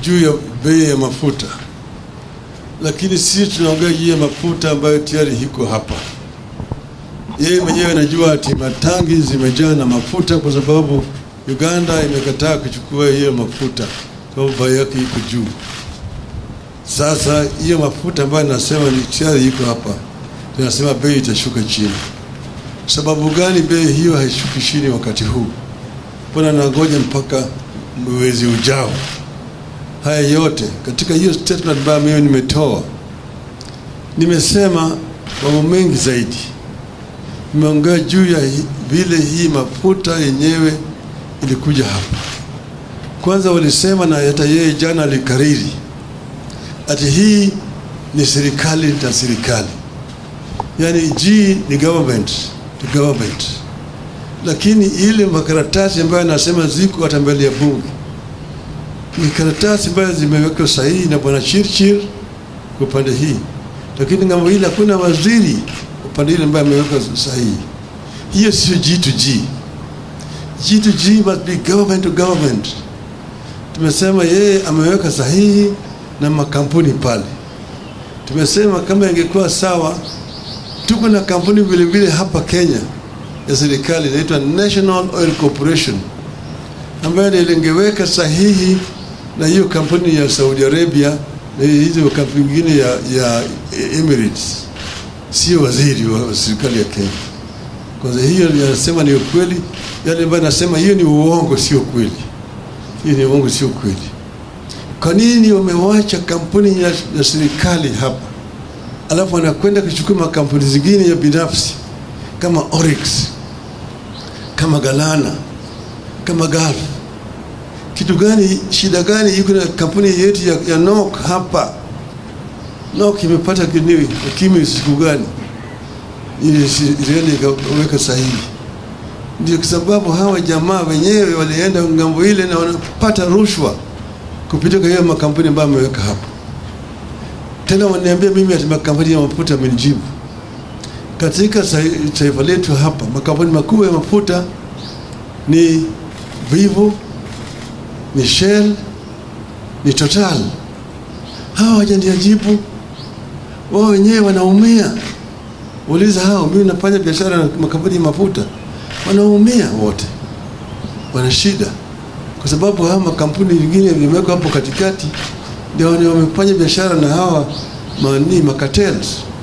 juu ya bei ya mafuta, lakini sisi tunaongea juu ya mafuta ambayo tayari iko hapa. Yeye mwenyewe anajua ati matangi zimejaa na mafuta kwa sababu Uganda imekataa kuchukua hiyo mafuta kwa sababu bei yake iko juu. Sasa hiyo mafuta ambayo nasema ni tayari iko hapa, tunasema bei itashuka chini. Sababu gani bei hiyo haishuki chini wakati huu? Mbona nangoja mpaka mwezi ujao? Haya yote katika hiyo statement ambayo mimi nimetoa, nimesema mambo mengi zaidi. Nimeongea juu ya vile hii mafuta yenyewe ilikuja hapa. Kwanza walisema, na hata yeye jana alikariri, ati hii ni serikali na serikali, yani G ni government to government. Lakini ile makaratasi ambayo anasema ziko hata mbele ya bunge ni karatasi ambayo zimewekwa sahihi na bwana Chirchir kwa upande hii, lakini ngambo ile hakuna waziri upande ile ambaye ameweka sahihi. Hiyo sio G to G. G to G must be government to government. Tumesema yeye ameweka sahihi na makampuni pale. Tumesema kama ingekuwa sawa, tuko na kampuni vile vile hapa Kenya ya serikali inaitwa National Oil Corporation ambayo ilingeweka sahihi na hiyo kampuni ya Saudi Arabia na hizo kampuni nyingine ya Emirates, sio waziri wa serikali ya Kenya. Kwanza hiyo yanasema ni ukweli, yale ambayo nasema hiyo ni uongo, sio kweli. Hiyo ni uongo, sio kweli. Kwa nini wamewacha kampuni ya serikali hapa, alafu wanakwenda kuchukua makampuni zingine ya binafsi kama Oryx, kama Galana, kama Gulf? Kitu gani, shida gani iko na kampuni yetu ya NOC hapa? NOC imepata kiniwi kimi siku gani ili ikaweka sahihi? Ndio kwa sababu hawa jamaa wenyewe walienda ngambo ile na wanapata rushwa kupitia hiyo makampuni ambayo wameweka hapa. Tena waniambia mimi ati makampuni ya mafuta amenijibu. Katika taifa letu hapa makampuni makubwa ya mafuta ni Vivo, ni Shell, ni Total. Hawa hawajanijibu. Wao wenyewe wanaumia. Uliza hao, mimi nafanya biashara na makampuni ya mafuta. Wanaumia wote. Wana shida. Kwa sababu hawa makampuni mengine yamewekwa hapo katikati ndio wamefanya biashara na hawa makatels.